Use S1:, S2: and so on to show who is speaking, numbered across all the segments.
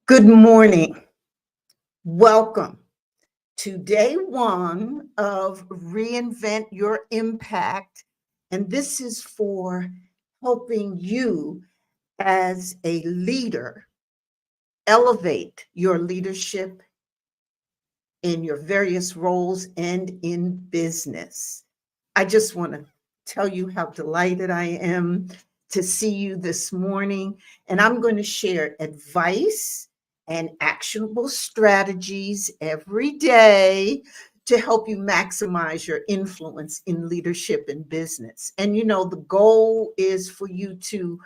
S1: Good morning. Welcome to day one of Reinvent Your Impact. And this is for helping you as a leader elevate your leadership in your various roles and in business. I just want to tell you how delighted I am to see you this morning. And I'm going to share advice and actionable strategies every day to help you maximize your influence in leadership and business. And the goal is for you to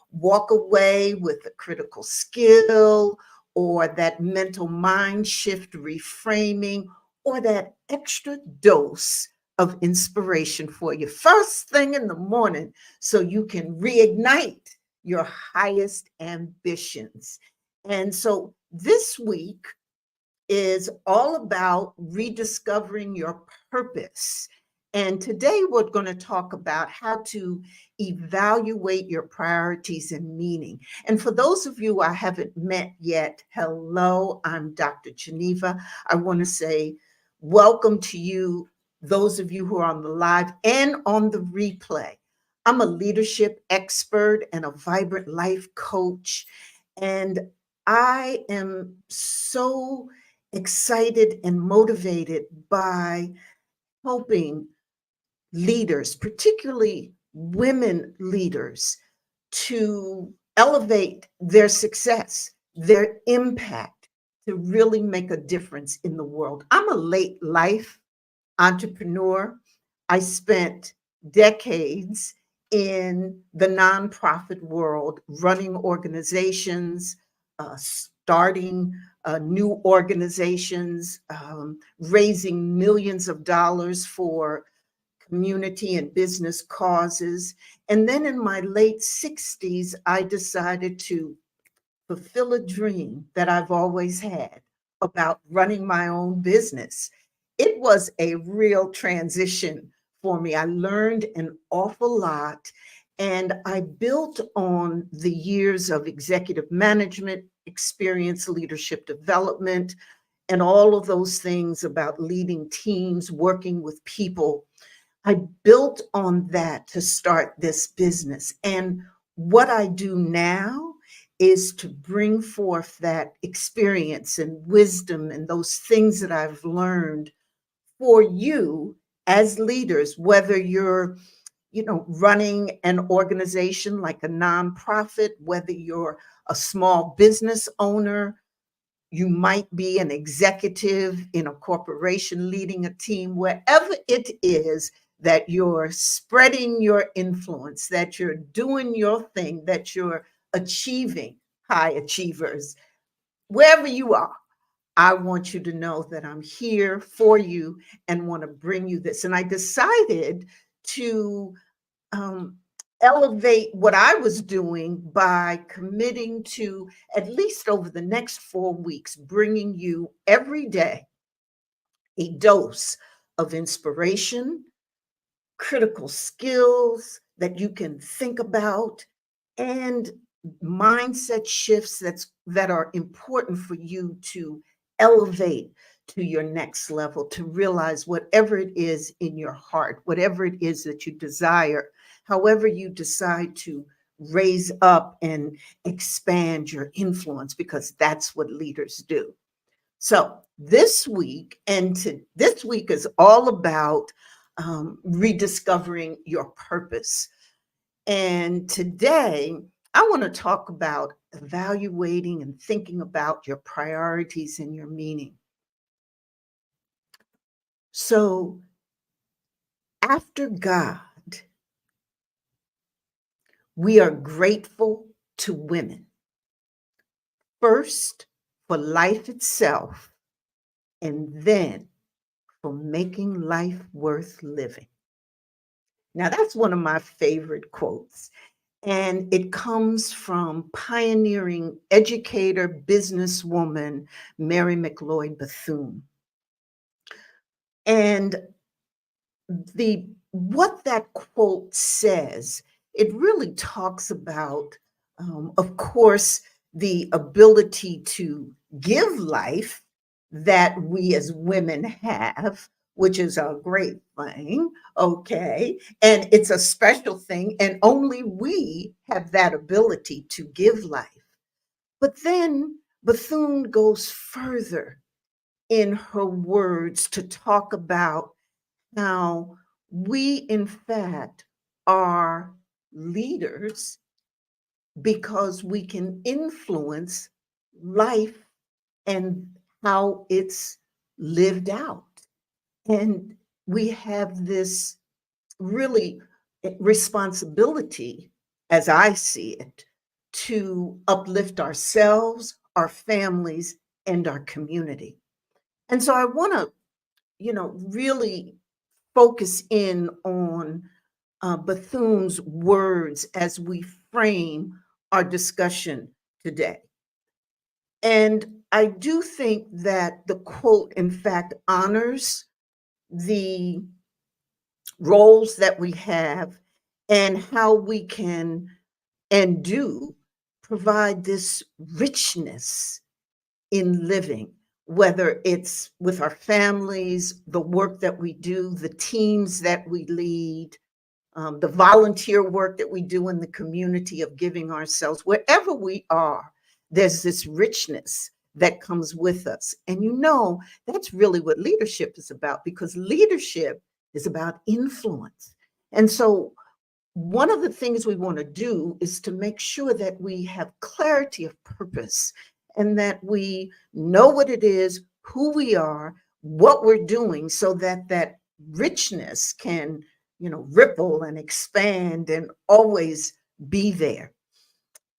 S1: walk away with a critical skill or that mental mind shift reframing or that extra dose of inspiration for you first thing in the morning so you can reignite your highest ambitions. And so this week is all about rediscovering your purpose. And today we're going to talk about how to evaluate your priorities and meaning. And for those of you I haven't met yet, hello, I'm Dr. Geneva. I want to say welcome to you, those of you who are on the live and on the replay. I'm a leadership expert and a vibrant life coach. And I am so excited and motivated by helping leaders, particularly women leaders, to elevate their success, their impact, to really make a difference in the world. I'm a late life entrepreneur. I spent decades in the nonprofit world, running organizations, starting new organizations, raising millions of dollars for community and business causes. And then in my late 60s, I decided to fulfill a dream that I've always had about running my own business. It was a real transition for me. I learned an awful lot, and I built on the years of executive management experience, leadership development, and all of those things about leading teams, working with people. I built on that to start this business. And what I do now is to bring forth that experience and wisdom and those things that I've learned for you as leaders, whether you're running an organization like a nonprofit, whether you're a small business owner, you might be an executive in a corporation leading a team, wherever it is that you're spreading your influence, that you're doing your thing, that you're achieving high achievers, wherever you are. I want you to know that I'm here for you and want to bring you this. And I decided to elevate what I was doing by committing to, at least over the next 4 weeks, bringing you every day a dose of inspiration, critical skills that you can think about, and mindset shifts that are important for you to elevate to your next level, to realize whatever it is in your heart, whatever it is that you desire, however you decide to raise up and expand your influence, because that's what leaders do. So this week, this week is all about rediscovering your purpose. And today, I want to talk about evaluating and thinking about your priorities and your meaning. So, after God, we are grateful to women, first for life itself, and then for making life worth living. Now, that's one of my favorite quotes. And it comes from pioneering educator, businesswoman, Mary McLeod Bethune. And what that quote says, it really talks about, of course, the ability to give life that we as women have, which is a great thing, okay? And it's a special thing, and only we have that ability to give life. But then Bethune goes further in her words to talk about how we, in fact, are leaders because we can influence life and how it's lived out. And we have this really responsibility, as I see it, to uplift ourselves, our families, and our community. And so I want to, really focus in on Bethune's words as we frame our discussion today. And I do think that the quote, in fact, honors the roles that we have and how we can and do provide this richness in living, whether it's with our families, the work that we do, the teams that we lead, the volunteer work that we do in the community of giving ourselves, wherever we are, there's this richness that comes with us. And that's really what leadership is about, because leadership is about influence. And so one of the things we want to do is to make sure that we have clarity of purpose and that we know what it is, who we are, what we're doing, so that that richness can, ripple and expand and always be there.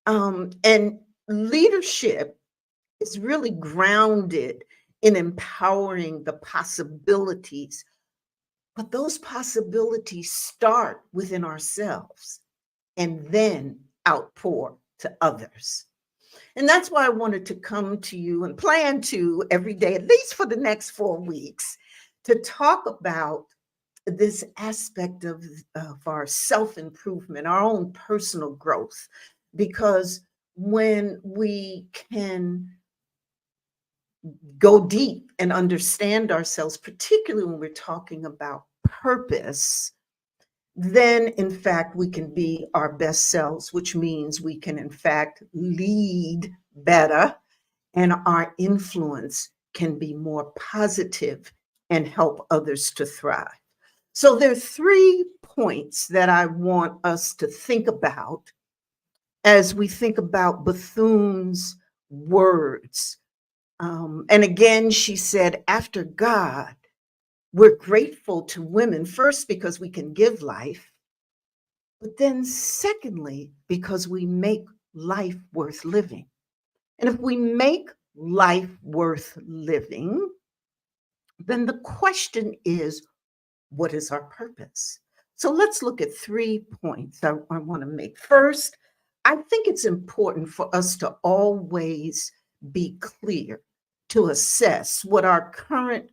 S1: And leadership is really grounded in empowering the possibilities, but those possibilities start within ourselves and then outpour to others. And that's why I wanted to come to you and plan to every day, at least for the next 4 weeks, to talk about this aspect of our self-improvement, our own personal growth. Because when we can go deep and understand ourselves, particularly when we're talking about purpose, then in fact we can be our best selves, which means we can in fact lead better, and our influence can be more positive and help others to thrive. So there are 3 points that I want us to think about as we think about Bethune's words. And again, she said, after God, we're grateful to women, first because we can give life, but then secondly, because we make life worth living. And if we make life worth living, then the question is, what is our purpose? So let's look at 3 points I want to make. First, I think it's important for us to always be clear to assess what our current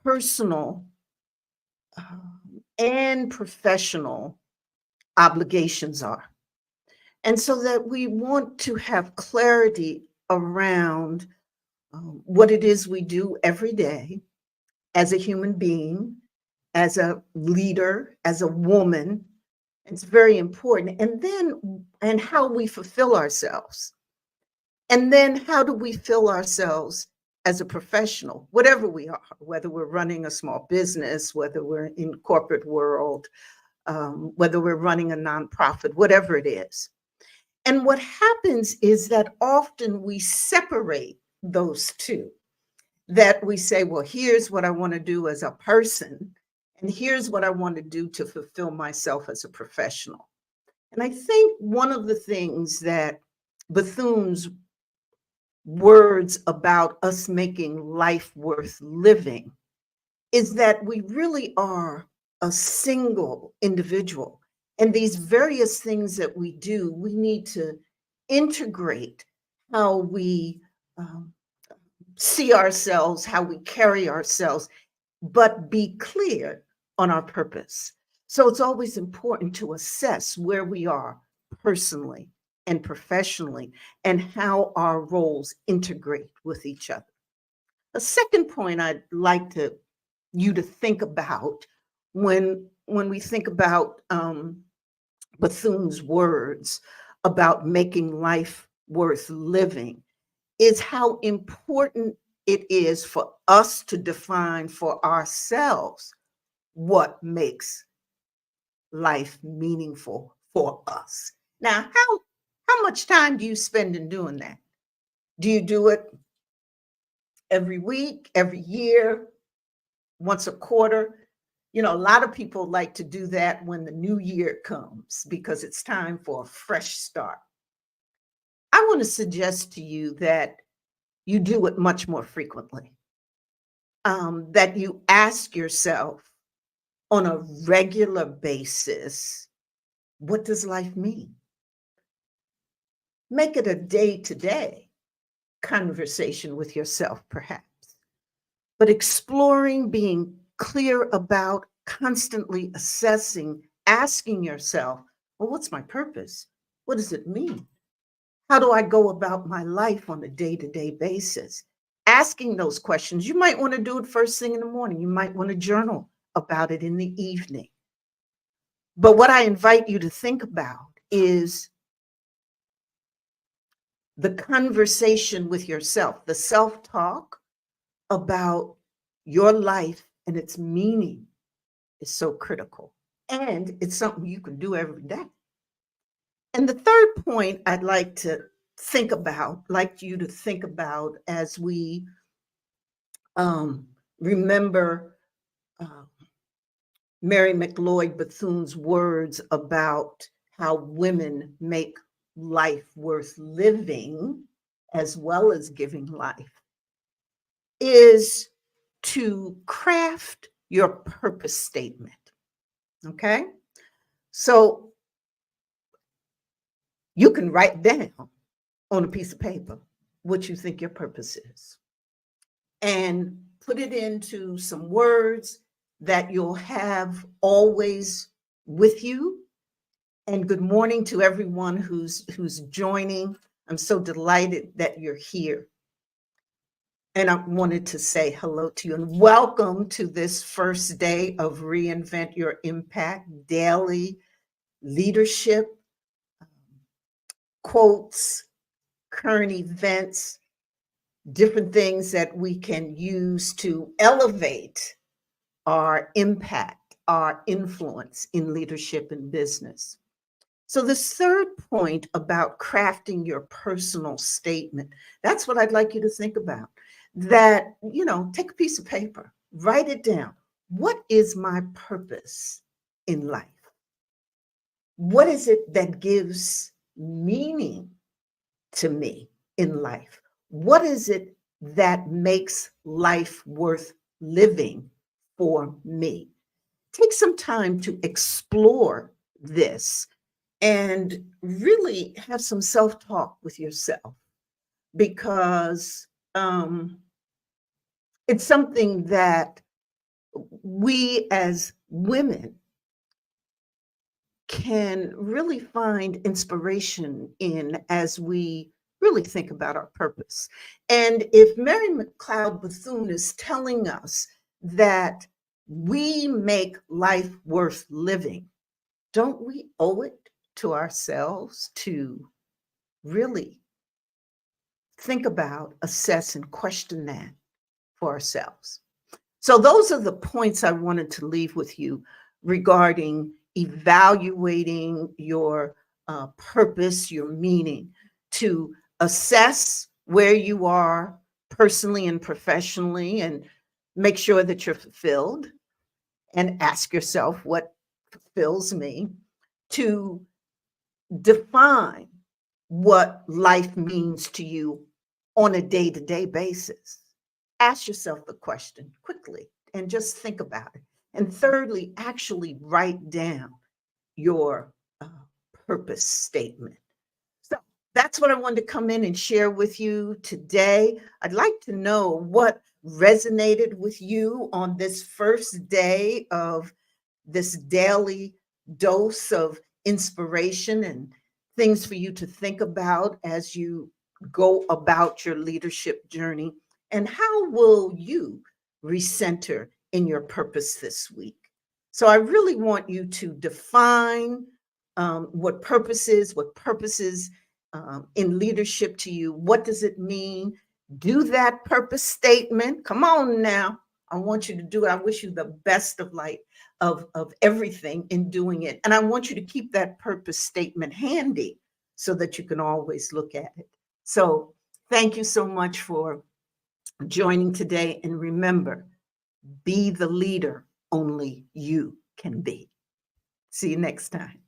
S1: personal and professional obligations are. And so that we want to have clarity around what it is we do every day as a human being, as a leader, as a woman. It's very important. And how we fulfill ourselves. And then how do we fill ourselves as a professional, whatever we are, whether we're running a small business, whether we're in corporate world, whether we're running a nonprofit, whatever it is. And what happens is that often we separate those two, that we say, well, here's what I want to do as a person, and here's what I want to do to fulfill myself as a professional. And I think one of the things that Bethune's words about us making life worth living is that we really are a single individual. And these various things that we do, we need to integrate how we see ourselves, how we carry ourselves, but be clear on our purpose. So it's always important to assess where we are personally and professionally, and how our roles integrate with each other. A second point I'd like you to think about when we think about Bethune's words about making life worth living is how important it is for us to define for ourselves what makes life meaningful for us. Now, how much time do you spend in doing that? Do you do it every week, every year, once a quarter? You know, a lot of people like to do that when the new year comes because it's time for a fresh start. I want to suggest to you that you do it much more frequently, that you ask yourself on a regular basis, what does life mean? Make it a day-to-day conversation with yourself, perhaps, but exploring, being clear about, constantly assessing, asking yourself, well, what's my purpose? What does it mean? How do I go about my life on a day-to-day basis? Asking those questions. You might want to do it first thing in the morning. You might want to journal about it in the evening. But what I invite you to think about is the conversation with yourself, the self-talk about your life and its meaning is so critical. And it's something you can do every day. And the third point I'd like you to think about as we remember Mary McLeod Bethune's words about how women make life worth living as well as giving life is to craft your purpose statement. Okay? So you can write down on a piece of paper what you think your purpose is and put it into some words that you'll have always with you. And good morning to everyone who's joining. I'm so delighted that you're here. And I wanted to say hello to you and welcome to this first day of Reinvent Your Impact daily leadership quotes, current events, different things that we can use to elevate our impact, our influence in leadership and business. So this third point about crafting your personal statement, that's what I'd like you to think about. That, take a piece of paper, write it down. What is my purpose in life? What is it that gives meaning to me in life? What is it that makes life worth living for me? Take some time to explore this and really have some self-talk with yourself because it's something that we as women can really find inspiration in as we really think about our purpose. And if Mary McLeod Bethune is telling us that we make life worth living, don't we owe it to ourselves to really think about, assess, and question that for ourselves? So those are the points I wanted to leave with you regarding evaluating your purpose, your meaning, to assess where you are personally and professionally and make sure that you're fulfilled and ask yourself what fulfills me, to define what life means to you on a day-to-day basis. Ask yourself the question quickly and just think about it. And thirdly, actually write down your purpose statement. So that's what I wanted to come in and share with you today. I'd like to know what resonated with you on this first day of this daily dose of inspiration and things for you to think about as you go about your leadership journey. And how will you recenter in your purpose this week? So I really want you to define what purpose is, in leadership to you. What does it mean? Do that purpose statement. Come on now. I want you to do it. I wish you the best of life of everything in doing it. And I want you to keep that purpose statement handy so that you can always look at it. So thank you so much for joining today. And remember, be the leader only you can be. See you next time.